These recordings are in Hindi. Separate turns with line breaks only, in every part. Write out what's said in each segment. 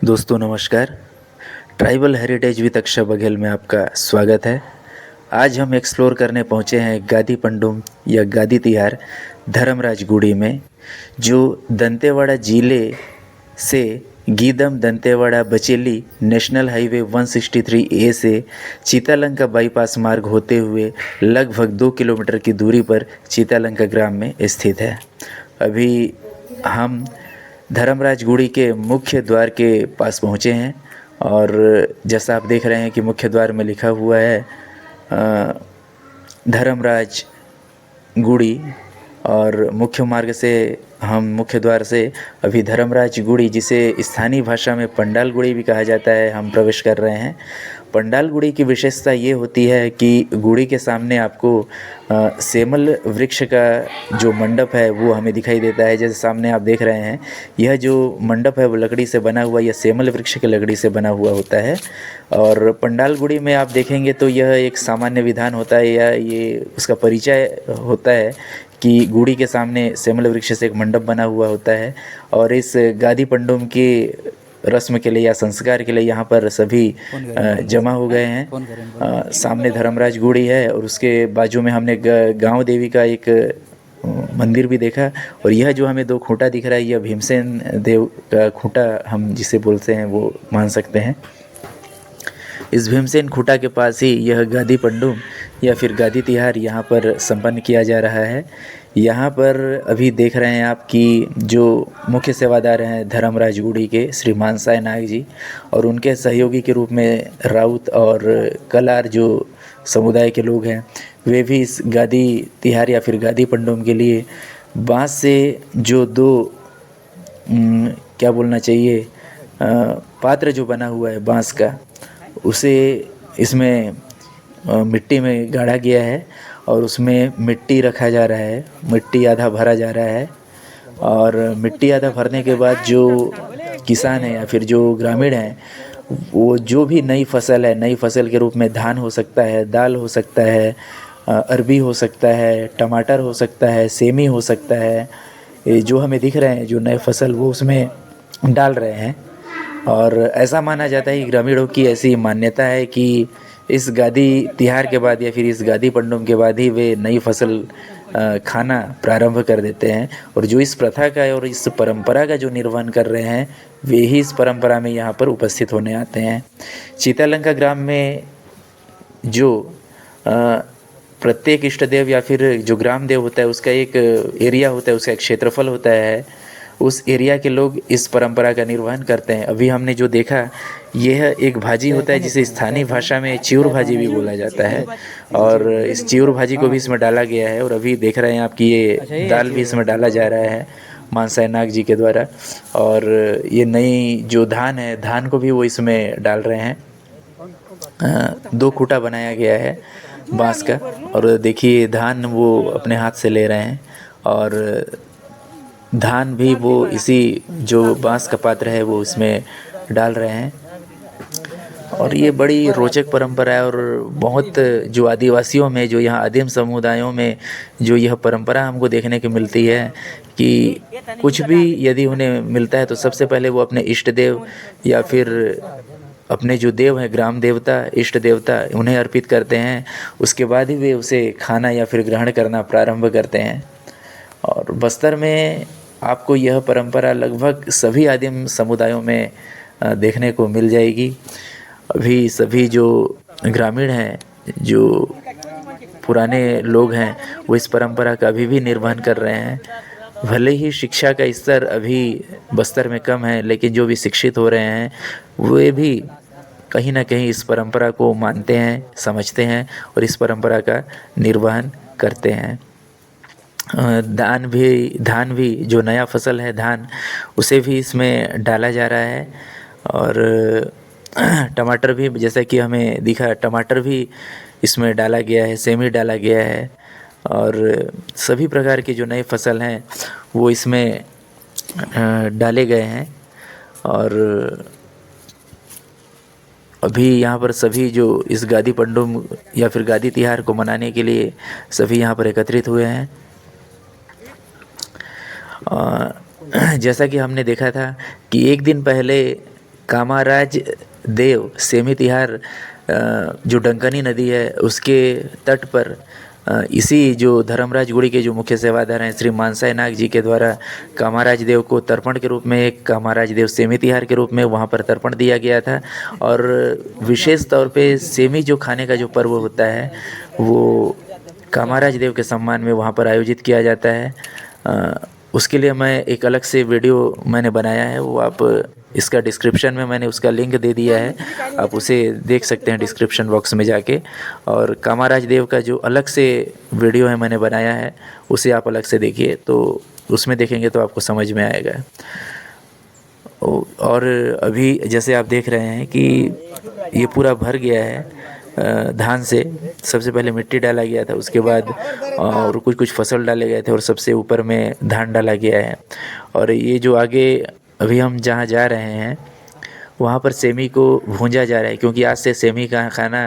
दोस्तों नमस्कार। Tribal heritage with Akshay Baghel में आपका स्वागत है। आज हम एक्सप्लोर करने पहुंचे हैं गादी पंडुम या गादी तिहार धर्मराजगुड़ी में, जो दंतेवाड़ा जिले से Geedam Dantewada Bacheli national highway 163A से चीतालंका बाईपास मार्ग होते हुए लगभग 2 किलोमीटर की दूरी पर चीतालंका ग्राम में स्थित है। अभी हम धर्मराजगुड़ी के मुख्य द्वार के पास पहुँचे हैं और जैसा आप देख रहे हैं कि मुख्य द्वार में लिखा हुआ है धर्मराजगुड़ी, और मुख्य मार्ग से हम मुख्य द्वार से अभी धर्मराजगुड़ी, जिसे स्थानीय भाषा में पंडालगुड़ी भी कहा जाता है, हम प्रवेश कर रहे हैं। पंडालगुड़ी की विशेषता ये होती है कि गुड़ी के सामने आपको सेमल वृक्ष का जो मंडप है वो हमें दिखाई देता है। जैसे सामने आप देख रहे हैं, यह जो मंडप है वो लकड़ी से बना हुआ, यह सेमल वृक्ष के लकड़ी से बना हुआ होता है। और पंडालगुड़ी में आप देखेंगे तो यह एक सामान्य विधान होता है, या ये उसका परिचय होता है कि गुड़ी के सामने सेमल वृक्ष से एक मंडप बना हुआ होता है। और इस गादी पंडुम की रस्म के लिए या संस्कार के लिए यहाँ पर सभी जमा हो गए हैं। सामने धर्मराजगुड़ी है और उसके बाजू में हमने गांव देवी का एक मंदिर भी देखा। और यह जो हमें 2 खूंटा दिख रहा है, यह भीमसेन देव का खूंटा हम जिसे बोलते हैं वो मान सकते हैं। इस भीमसेन खूंटा के पास ही यह गादी पंडुम या फिर गादी तिहार यहाँ पर संपन्न किया जा रहा है। यहाँ पर अभी देख रहे हैं आप कि जो मुख्य सेवादार हैं धर्मराजगुड़ी के श्री मानसाय नायक जी, और उनके सहयोगी के रूप में राउत और कलार जो समुदाय के लोग हैं, वे भी इस गादी तिहार या फिर गादी पंडुम के लिए बांस से जो 2 क्या बोलना चाहिए पात्र जो बना हुआ है बांस का, उसे इसमें मिट्टी में गाड़ा गया है और उसमें मिट्टी रखा जा रहा है। मिट्टी आधा भरा जा रहा है और मिट्टी आधा भरने के बाद जो किसान है या फिर जो ग्रामीण हैं, वो जो भी नई फसल है, नई फसल के रूप में धान हो सकता है, दाल हो सकता है, अरबी हो सकता है, टमाटर हो सकता है, सेमी हो सकता है, ये जो हमें दिख रहे हैं जो नए फसल, वो उसमें डाल रहे हैं। और ऐसा माना जाता है कि ग्रामीणों की ऐसी मान्यता है कि इस गादी तिहार के बाद या फिर इस गादी पंडुम के बाद ही वे नई फसल खाना प्रारंभ कर देते हैं। और जो इस प्रथा का और इस परंपरा का जो निर्वहन कर रहे हैं, वे ही इस परंपरा में यहाँ पर उपस्थित होने आते हैं। चीतालंका ग्राम में जो प्रत्येक इष्ट देव या फिर जो ग्राम देव होता है, उसका एक एरिया होता है, उसका एक क्षेत्रफल होता है। उस एरिया के लोग इस परंपरा का निर्वहन करते हैं। अभी हमने जो देखा, यह एक भाजी होता है जिसे स्थानीय भाषा में चिऊर भाजी भी बोला जाता है, और इस चिऊर भाजी को भी इसमें डाला गया है। और अभी देख रहे हैं आप कि ये दाल भी इसमें डाला जा रहा है मानसाय नाग जी के द्वारा। और ये नई जो धान है, धान को भी वो इसमें डाल रहे हैं। 2 खूंटा बनाया गया है बांस का, और देखिए धान वो अपने हाथ से ले रहे हैं, और धान भी वो इसी जो बांस का पात्र है वो इसमें डाल रहे हैं। और ये बड़ी रोचक परंपरा है। और बहुत जो आदिवासियों में, जो यहाँ आदिम समुदायों में जो यह परंपरा हमको देखने को मिलती है कि कुछ भी यदि उन्हें मिलता है तो सबसे पहले वो अपने इष्ट देव या फिर अपने जो देव हैं, ग्राम देवता, इष्ट देवता, उन्हें अर्पित करते हैं। उसके बाद ही वे उसे खाना या फिर ग्रहण करना प्रारंभ करते हैं। और बस्तर में आपको यह परंपरा लगभग सभी आदिम समुदायों में देखने को मिल जाएगी। अभी सभी जो ग्रामीण हैं, जो पुराने लोग हैं, वो इस परंपरा का अभी भी निर्वहन कर रहे हैं। भले ही शिक्षा का स्तर अभी बस्तर में कम है, लेकिन जो भी शिक्षित हो रहे हैं वे भी कहीं ना कहीं इस परंपरा को मानते हैं, समझते हैं और इस परंपरा का निर्वहन करते हैं। धान भी जो नया फसल है धान, उसे भी इसमें डाला जा रहा है। और टमाटर भी, जैसा कि हमें दिखा, टमाटर भी इसमें डाला गया है, सेमी डाला गया है। और सभी प्रकार के जो नए फसल हैं वो इसमें डाले गए हैं। और अभी यहाँ पर सभी जो इस गादी पंडुम या फिर गादी तिहार को मनाने के लिए सभी यहाँ पर एकत्रित हुए हैं। जैसा कि हमने देखा था कि एक दिन पहले कामाराज देव सेमी तिहार जो डंकनी नदी है उसके तट पर इसी जो धर्मराज गुड़ी के जो मुख्य सेवादार हैं श्री मानसाई नाग जी के द्वारा कामाराज देव को तर्पण के रूप में, एक कामाराज देव सेमी तिहार के रूप में वहाँ पर तर्पण दिया गया था। और विशेष तौर पे सेमी जो खाने का जो पर्व होता है वो कामाराज देव के सम्मान में वहाँ पर आयोजित किया जाता है। उसके लिए मैं एक अलग से वीडियो मैंने बनाया है, वो आप इसका डिस्क्रिप्शन में मैंने उसका लिंक दे दिया है, आप उसे देख सकते हैं डिस्क्रिप्शन बॉक्स में जाके। और कामाराज देव का जो अलग से वीडियो है मैंने बनाया है उसे आप अलग से देखिए, तो उसमें देखेंगे तो आपको समझ में आएगा। और अभी जैसे आप देख रहे हैं कि ये पूरा भर गया है धान से। सबसे पहले मिट्टी डाला गया था, उसके बाद और कुछ कुछ फसल डाले गए थे और सबसे ऊपर में धान डाला गया है। और ये जो आगे अभी हम जहाँ जा रहे हैं वहाँ पर सेमी को भूंजा जा रहा है, क्योंकि आज से सेमी का खाना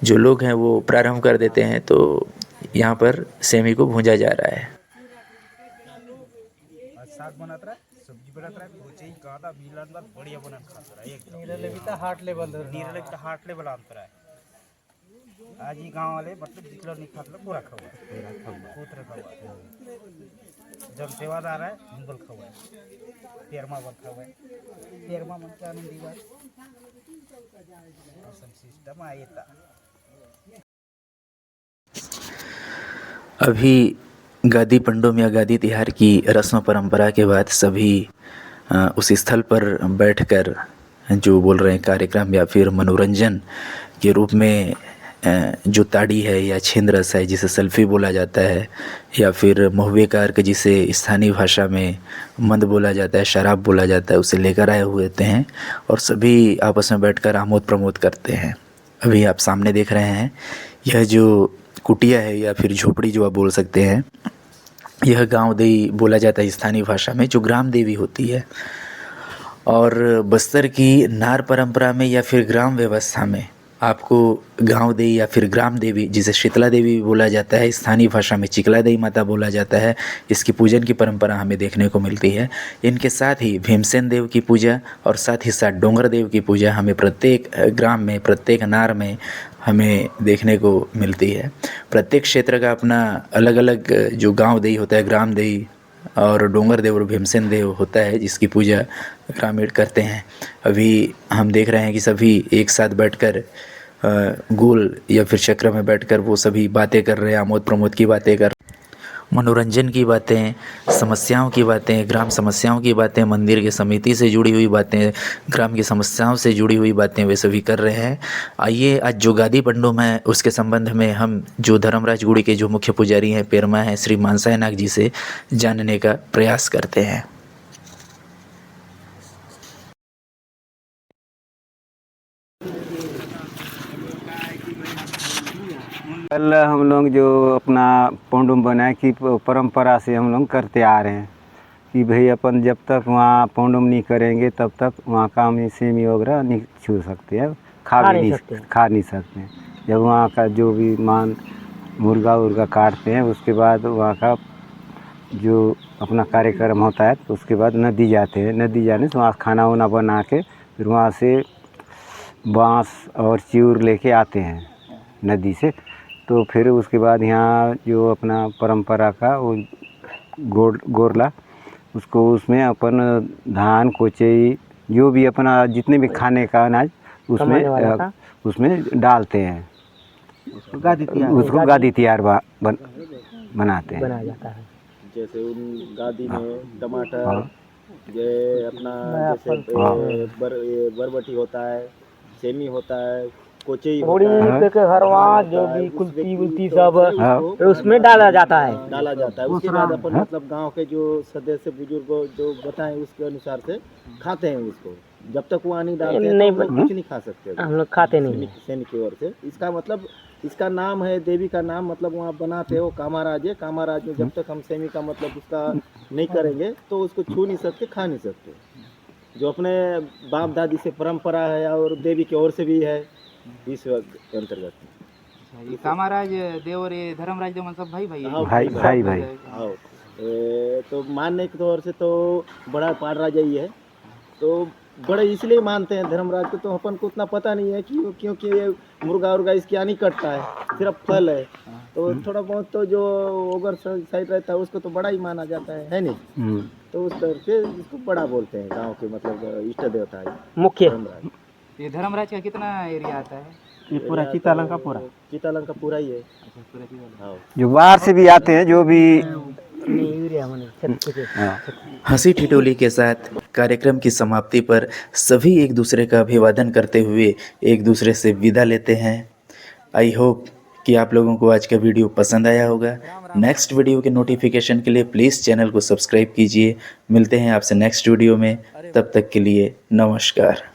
जो लोग हैं वो प्रारंभ कर देते हैं, तो यहाँ पर सेमी को भूंजा जा रहा है।
साग बनत रहा, सब्जी बनत रहा, कोचई कादा मिलन बात बढ़िया बनत खात रहा। एक नीरले भी तो हार्ट लेवल अंतर है। आज ही गांव वाले मतलब जितना नहीं खाता पूरा खवा पुत्र खवा जब सेवादार है हिंदुल खवा तेरमा बर खवा तेरमा मन के आनंद दीवार सिस्टम आए था।
अभी गादी पंडोम या गादी तिहार की रस्म परंपरा के बाद सभी उस स्थल पर बैठकर जो बोल रहे हैं कार्यक्रम या फिर मनोरंजन के रूप में जो ताड़ी है या छींद रस है जिसे सेल्फी बोला जाता है, या फिर महुए कारक जिसे स्थानीय भाषा में मंद बोला जाता है, शराब बोला जाता है, उसे लेकर आए हुए हैं और सभी आपस में बैठकर आमोद प्रमोद करते हैं। अभी आप सामने देख रहे हैं यह जो कुटिया है या फिर झोपड़ी जो आप बोल सकते हैं, यह गांव देवी बोला जाता है स्थानीय भाषा में, जो ग्राम देवी होती है। और बस्तर की नार परंपरा में या फिर ग्राम व्यवस्था में आपको गांव देवी या फिर ग्राम देवी, जिसे शीतला देवी भी बोला जाता है, स्थानीय भाषा में चिकला देवी माता बोला जाता है, इसकी पूजन की परंपरा हमें देखने को मिलती है। इनके साथ ही भीमसेन देव की पूजा और साथ ही साथ डोंगर देव की पूजा हमें प्रत्येक ग्राम में, प्रत्येक नार में हमें देखने को मिलती है। प्रत्येक क्षेत्र का अपना अलग अलग जो गांव देवी होता है, ग्राम देवी और डोंगर देव और भीमसेन देव होता है, जिसकी पूजा ग्रामीण करते हैं। अभी हम देख रहे हैं कि सभी एक साथ बैठकर गोल या फिर चक्र में बैठकर वो सभी बातें कर रहे हैं, आमोद प्रमोद की बातें कर, मनोरंजन की बातें, समस्याओं की बातें, ग्राम समस्याओं की बातें, मंदिर की समिति से जुड़ी हुई बातें, ग्राम की समस्याओं से जुड़ी हुई बातें वे सभी कर रहे हैं। आइए आज जो गादी पंडोम है उसके संबंध में हम जो धर्मराज गुड़ी के जो मुख्य पुजारी हैं, पेरमा हैं, श्री मानसाई नाग जी से जानने का प्रयास करते हैं।
कल हम लोग जो अपना पौंडुम बनाए की परंपरा से हम लोग करते आ रहे हैं कि भाई अपन जब तक वहाँ पौंडुम नहीं करेंगे तब तक वहाँ का हम सेमी वगैरह नहीं छू सकते हैं, खा नहीं सकते हैं। जब वहाँ का जो भी मुर्गा काटते हैं उसके बाद वहाँ का जो अपना कार्यक्रम होता है तो उसके बाद नदी जाते हैं। नदी जाने से वहाँ खाना वाना बना के फिर वहाँ से बांस और चिऊर लेके आते हैं नदी से। तो फिर उसके बाद यहाँ जो अपना परंपरा का वो गोरला, उसको उसमें अपन धान कोचई जो भी अपना जितने भी खाने का अनाज उसमें डालते हैं, उसको गादी तिहार बनाते हैं। बनाया जाता है
जैसे उन गादी में टमाटर, ये अपना जैसे बरबटी होता है, सेमी होता है, कोचई होता है,
हरवा जो भी कुल्ती सब उसमें डाला जाता है।
उसके बाद अपन मतलब गांव के जो सदस्य बुजुर्ग जो बताएं उसके अनुसार से खाते हैं उसको। जब तक वो नहीं डालते हैं तो कुछ नहीं खा सकते,
हम लोग खाते नहीं।
सैनिक की ओर से इसका मतलब, इसका नाम है देवी का नाम, मतलब वहाँ बनाते हैं वो कामाराज है। कामाराज में जब तक हम सेमी का मतलब उसका नहीं करेंगे तो उसको छू नहीं सकते, खा नहीं सकते। जो अपने बाप दादी से परंपरा है और देवी की ओर से भी है इस अंतर्गत।
कामाराज देव और धर्मराज देव सब
भाई।
तो मानने के तौर से तो बड़ा पाड़ राजा ही है। तो बड़े इसलिए मानते हैं धर्मराज को, तो अपन को उतना पता नहीं है कि क्योंकि ये मुर्गा उर्गा इसकी नहीं कटता है, सिर्फ फल है। तो थोड़ा बहुत तो जो ओवर साइड रहता है उसको तो बड़ा ही माना जाता है नहीं? तो उस तरह से इसको बड़ा बोलते हैं गांव के, मतलब इष्ट देवता है
मुख्य
धर्मराज।
ये धर्मराज का कितना एरिया आता है?
ये पूरा चितालंग का पूरा
चितालंग का पूरा ही है।
अच्छा, पूरा चीज़।
हाँ।
जो बाहर से भी आते हैं, जो भी हाँ।
हंसी ठिठोली के साथ कार्यक्रम की समाप्ति पर सभी एक दूसरे का अभिवादन करते हुए एक दूसरे से विदा लेते हैं। आई होप कि आप लोगों को आज का वीडियो पसंद आया होगा। नेक्स्ट वीडियो के नोटिफिकेशन के लिए प्लीज़ चैनल को सब्सक्राइब कीजिए। मिलते हैं आपसे नेक्स्ट वीडियो में, तब तक के लिए नमस्कार।